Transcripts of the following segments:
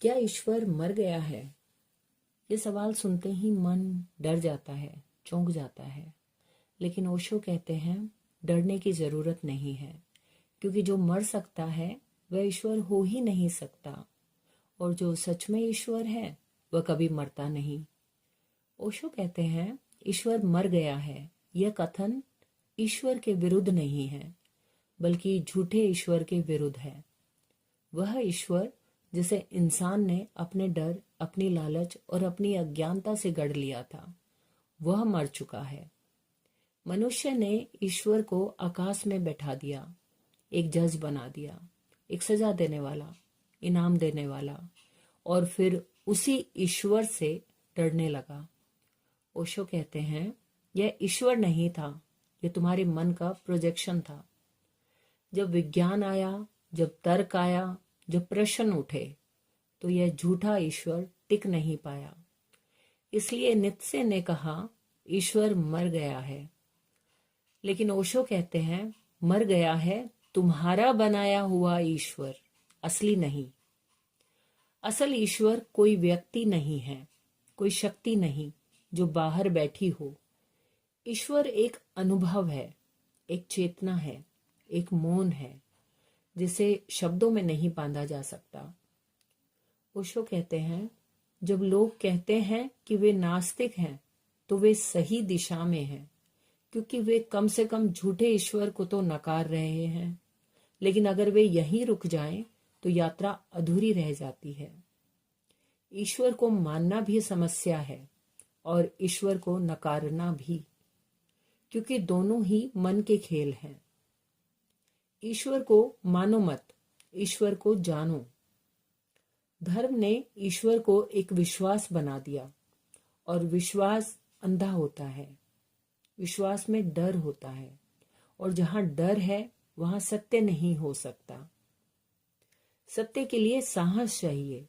क्या ईश्वर मर गया है? ये सवाल सुनते ही मन डर जाता है, चौंक जाता है। लेकिन ओशो कहते हैं डरने की जरूरत नहीं है, क्योंकि जो मर सकता है वह ईश्वर हो ही नहीं सकता, और जो सच में ईश्वर है वह कभी मरता नहीं। ओशो कहते हैं ईश्वर मर गया है, यह कथन ईश्वर के विरुद्ध नहीं है, बल्कि झूठे ईश्वर के विरुद्ध है। वह ईश्वर जिसे इंसान ने अपने डर, अपनी लालच और अपनी अज्ञानता से गढ़ लिया था, वह मर चुका है। मनुष्य ने ईश्वर को आकाश में बैठा दिया, एक जज बना दिया, एक सजा देने वाला, इनाम देने वाला, और फिर उसी ईश्वर से डरने लगा। ओशो कहते हैं यह ईश्वर नहीं था, यह तुम्हारे मन का प्रोजेक्शन था। जब विज्ञान आया, जब तर्क आया, जब प्रश्न उठे, तो यह झूठा ईश्वर टिक नहीं पाया। इसलिए नित्से ने कहा ईश्वर मर गया है। लेकिन ओशो कहते हैं मर गया है तुम्हारा बनाया हुआ ईश्वर, असली नहीं। असल ईश्वर कोई व्यक्ति नहीं है, कोई शक्ति नहीं जो बाहर बैठी हो। ईश्वर एक अनुभव है, एक चेतना है, एक मौन है, जिसे शब्दों में नहीं बांधा जा सकता। ओशो कहते हैं जब लोग कहते हैं कि वे नास्तिक हैं, तो वे सही दिशा में हैं, क्योंकि वे कम से कम झूठे ईश्वर को तो नकार रहे हैं। लेकिन अगर वे यहीं रुक जाएं, तो यात्रा अधूरी रह जाती है। ईश्वर को मानना भी समस्या है और ईश्वर को नकारना भी, क्योंकि दोनों ही मन के खेल हैं। ईश्वर को मानो मत, ईश्वर को जानो। धर्म ने ईश्वर को एक विश्वास बना दिया, और विश्वास अंधा होता है। विश्वास में डर होता है, और जहां डर है वहां सत्य नहीं हो सकता। सत्य के लिए साहस चाहिए,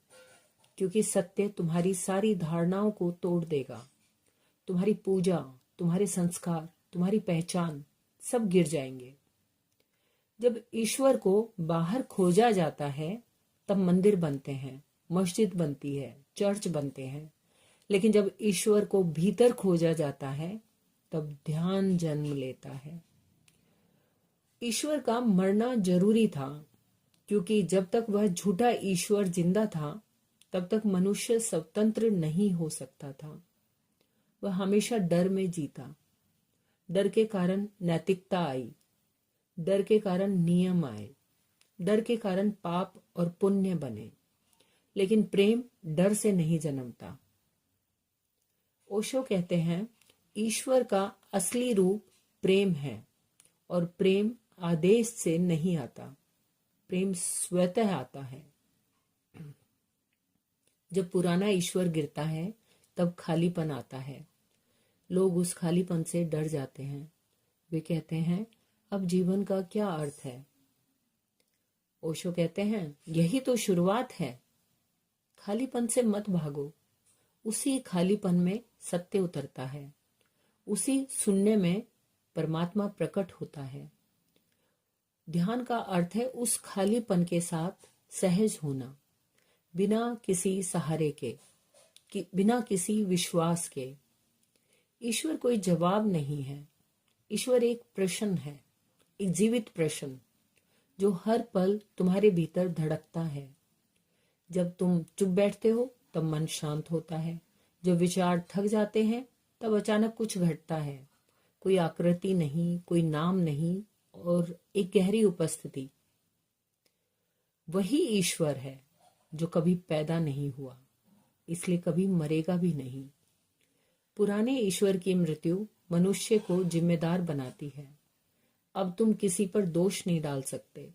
क्योंकि सत्य तुम्हारी सारी धारणाओं को तोड़ देगा। तुम्हारी पूजा, तुम्हारे संस्कार, तुम्हारी पहचान सब गिर जाएंगे। जब ईश्वर को बाहर खोजा जाता है, तब मंदिर बनते हैं, मस्जिद बनती है, चर्च बनते हैं। लेकिन जब ईश्वर को भीतर खोजा जाता है, तब ध्यान जन्म लेता है। ईश्वर का मरना जरूरी था, क्योंकि जब तक वह झूठा ईश्वर जिंदा था, तब तक मनुष्य स्वतंत्र नहीं हो सकता था। वह हमेशा डर में जीता। डर के कारण नैतिकता आई, डर के कारण नियम आए, डर के कारण पाप और पुण्य बने। लेकिन प्रेम डर से नहीं जन्मता। ओशो कहते हैं ईश्वर का असली रूप प्रेम है, और प्रेम आदेश से नहीं आता, प्रेम स्वतः आता है। जब पुराना ईश्वर गिरता है, तब खालीपन आता है। लोग उस खालीपन से डर जाते हैं। वे कहते हैं अब जीवन का क्या अर्थ है? ओशो कहते हैं यही तो शुरुआत है। खालीपन से मत भागो। उसी खालीपन में सत्य उतरता है। उसी शून्य में परमात्मा प्रकट होता है। ध्यान का अर्थ है उस खालीपन के साथ सहज होना, बिना किसी सहारे के, बिना किसी विश्वास के। ईश्वर कोई जवाब नहीं है। ईश्वर एक प्रश्न है, एक जीवित प्रश्न, जो हर पल तुम्हारे भीतर धड़कता है। जब तुम चुप बैठते हो, तब मन शांत होता है। जब विचार थक जाते हैं, तब अचानक कुछ घटता है। कोई आकृति नहीं, कोई नाम नहीं, और एक गहरी उपस्थिति। वही ईश्वर है जो कभी पैदा नहीं हुआ, इसलिए कभी मरेगा भी नहीं। पुराने ईश्वर की मृत्यु मनुष्य को जिम्मेदार बनाती है। अब तुम किसी पर दोष नहीं डाल सकते।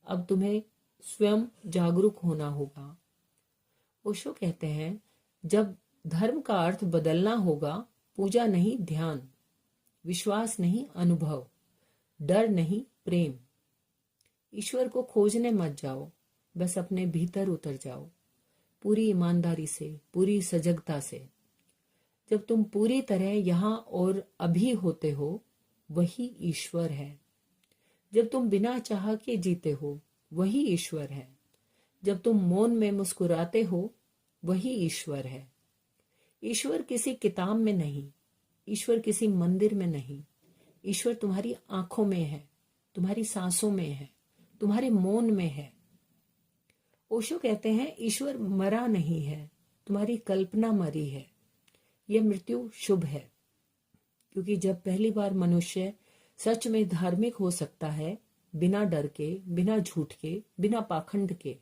अब तुम्हें स्वयं जागरूक होना होगा। ओशो कहते हैं जब धर्म का अर्थ बदलना होगा, पूजा नहीं ध्यान, विश्वास नहीं अनुभव, डर नहीं प्रेम। ईश्वर को खोजने मत जाओ, बस अपने भीतर उतर जाओ, पूरी ईमानदारी से, पूरी सजगता से। जब तुम पूरी तरह यहां और अभी होते हो, वही ईश्वर है। जब तुम बिना चाह के जीते हो, वही ईश्वर है। जब तुम मौन में मुस्कुराते हो वही ईश्वर है। ईश्वर किसी किताब में नहीं, ईश्वर किसी मंदिर में नहीं, ईश्वर तुम्हारी आंखों में है, तुम्हारी सांसों में है, तुम्हारे मौन में है। ओशो कहते हैं ईश्वर मरा नहीं है, तुम्हारी कल्पना मरी है। यह मृत्यु शुभ है, क्योंकि जब पहली बार मनुष्य सच में धार्मिक हो सकता है, बिना डर के, बिना झूठ के, बिना पाखंड के।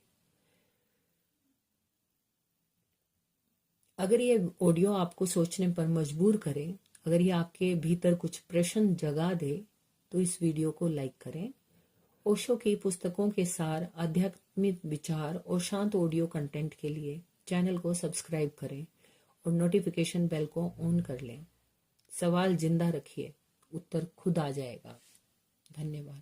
अगर ये ऑडियो आपको सोचने पर मजबूर करे, अगर ये आपके भीतर कुछ प्रश्न जगा दे, तो इस वीडियो को लाइक करें। ओशो की पुस्तकों के सार, आध्यात्मिक विचार और शांत ऑडियो कंटेंट के लिए चैनल को सब्सक्राइब करें और नोटिफिकेशन बेल को ऑन कर लें। सवाल जिंदा रखिए, उत्तर खुद आ जाएगा। धन्यवाद।